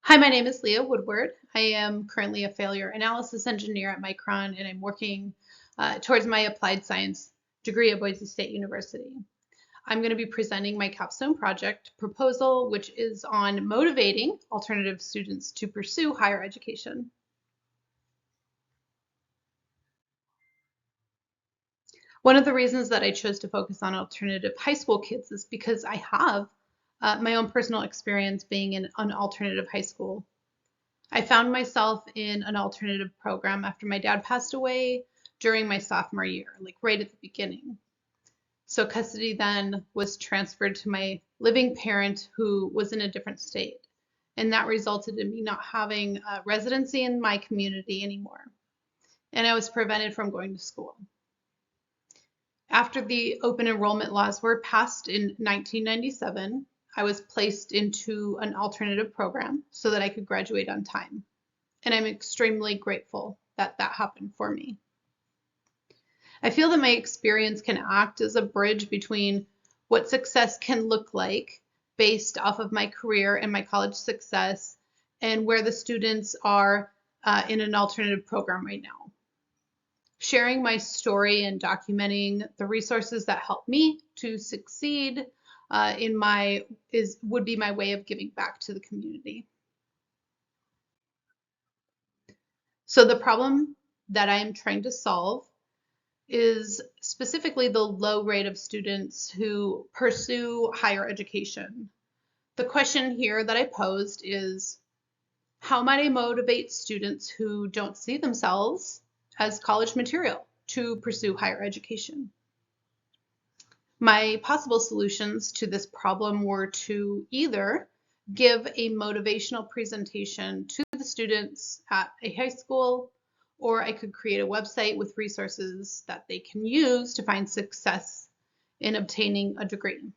Hi, my name is Leah Woodward. I am currently a failure analysis engineer at Micron, and I'm working towards my applied science degree at Boise State University. I'm going to be presenting my capstone project proposal, which is on motivating alternative students to pursue higher education. One of the reasons that I chose to focus on alternative high school kids is because I have my own personal experience being in an alternative high school. I found myself in an alternative program after my dad passed away during my sophomore year, like right at the beginning. So custody then was transferred to my living parent who was in a different state. And that resulted in me not having a residency in my community anymore. And I was prevented from going to school. After the open enrollment laws were passed in 1997, I was placed into an alternative program so that I could graduate on time. And I'm extremely grateful that that happened for me. I feel that my experience can act as a bridge between what success can look like based off of my career and my college success and where the students are in an alternative program right now. Sharing my story and documenting the resources that help me to succeed would be my way of giving back to the community. So the problem that I am trying to solve is specifically the low rate of students who pursue higher education. The question here that I posed is, how might I motivate students who don't see themselves as college material to pursue higher education? My possible solutions to this problem were to either give a motivational presentation to the students at a high school, or I could create a website with resources that they can use to find success in obtaining a degree.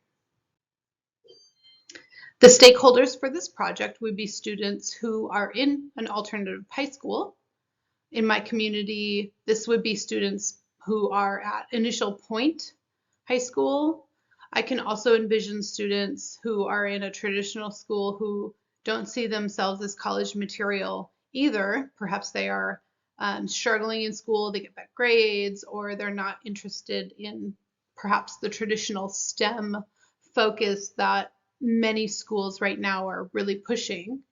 The stakeholders for this project would be students who are in an alternative high school. In my community, this would be students who are at Initial Point High School. I can also envision students who are in a traditional school who don't see themselves as college material either. Perhaps they are struggling in school, they get bad grades, or they're not interested in perhaps the traditional STEM focus that many schools right now are really pushing.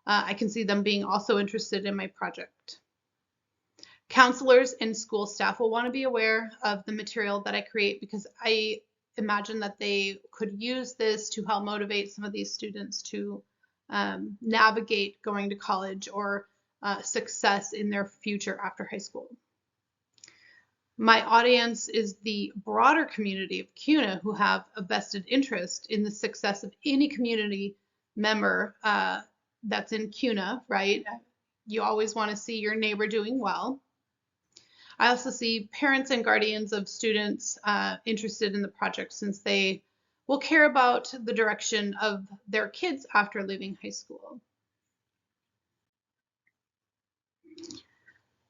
I can see them being also interested in my project. Counselors and school staff will want to be aware of the material that I create because I imagine that they could use this to help motivate some of these students to navigate going to college or success in their future after high school. My audience is the broader community of CUNA who have a vested interest in the success of any community member that's in CUNA, right? You always want to see your neighbor doing well. I also see parents and guardians of students interested in the project since they will care about the direction of their kids after leaving high school.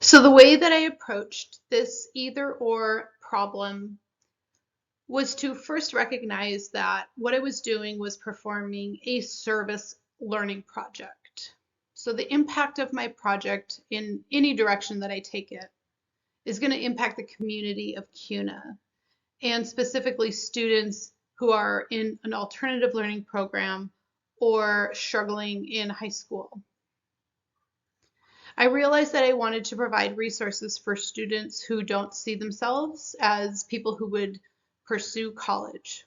So the way that I approached this either or problem was to first recognize that what I was doing was performing a service learning project. So the impact of my project in any direction that I take it is going to impact the community of CUNA and specifically students who are in an alternative learning program or struggling in high school. I realized that I wanted to provide resources for students who don't see themselves as people who would pursue college.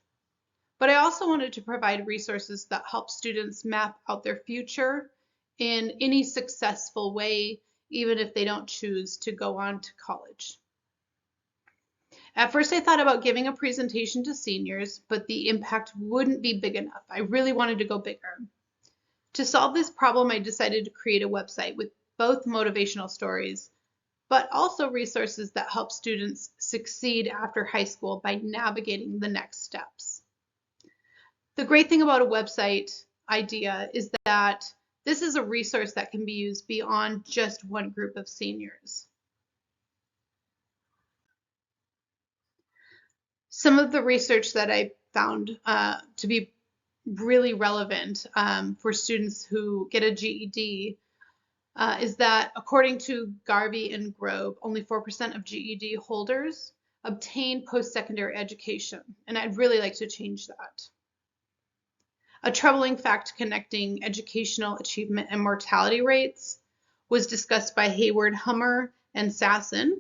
But I also wanted to provide resources that help students map out their future in any successful way, even if they don't choose to go on to college. At first, I thought about giving a presentation to seniors, but the impact wouldn't be big enough. I really wanted to go bigger. To solve this problem, I decided to create a website with both motivational stories, but also resources that help students succeed after high school by navigating the next steps. The great thing about a website idea is that this is a resource that can be used beyond just one group of seniors. Some of the research that I found to be really relevant for students who get a GED is that according to Garvey and Grove, only 4% of GED holders obtain post-secondary education, and I'd really like to change that. A troubling fact connecting educational achievement and mortality rates was discussed by Hayward, Hummer, and Sasson,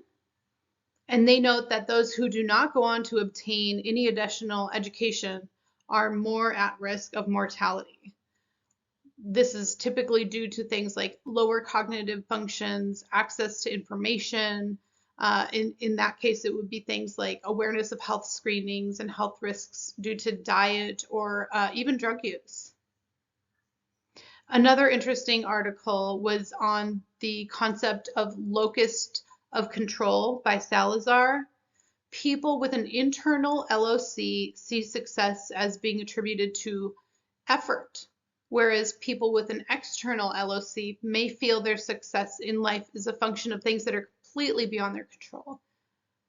and they note that those who do not go on to obtain any additional education are more at risk of mortality. This is typically due to things like lower cognitive functions, access to information. In that case, it would be things like awareness of health screenings and health risks due to diet or even drug use. Another interesting article was on the concept of locus of control by Salazar. People with an internal LOC see success as being attributed to effort, whereas people with an external LOC may feel their success in life is a function of things that are completely beyond their control,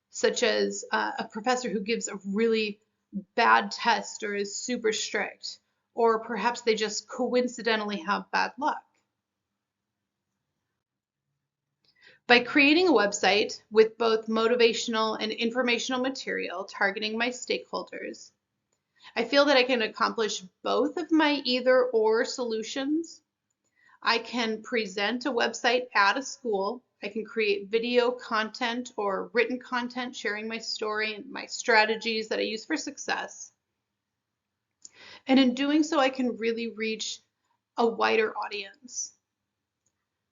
such as a professor who gives a really bad test or is super strict, or perhaps they just coincidentally have bad luck. By creating a website with both motivational and informational material targeting my stakeholders, I feel that I can accomplish both of my either-or solutions. I can present a website at a school. I can create video content or written content sharing my story and my strategies that I use for success. And in doing so, I can really reach a wider audience.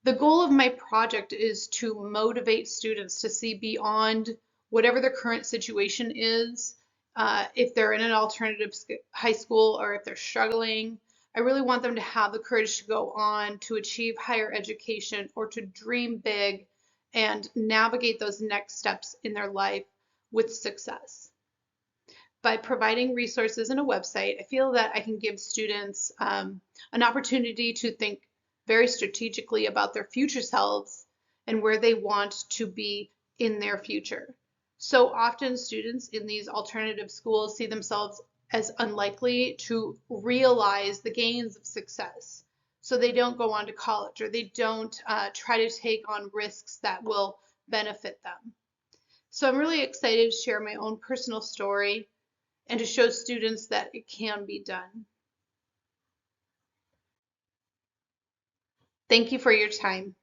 The goal of my project is to motivate students to see beyond whatever their current situation is. If they're in an alternative high school or if they're struggling, I really want them to have the courage to go on to achieve higher education or to dream big and navigate those next steps in their life with success. By providing resources and a website, I feel that I can give students an opportunity to think very strategically about their future selves and where they want to be in their future. So often students in these alternative schools see themselves as unlikely to realize the gains of success. So they don't go on to college or they don't try to take on risks that will benefit them. So I'm really excited to share my own personal story and to show students that it can be done. Thank you for your time.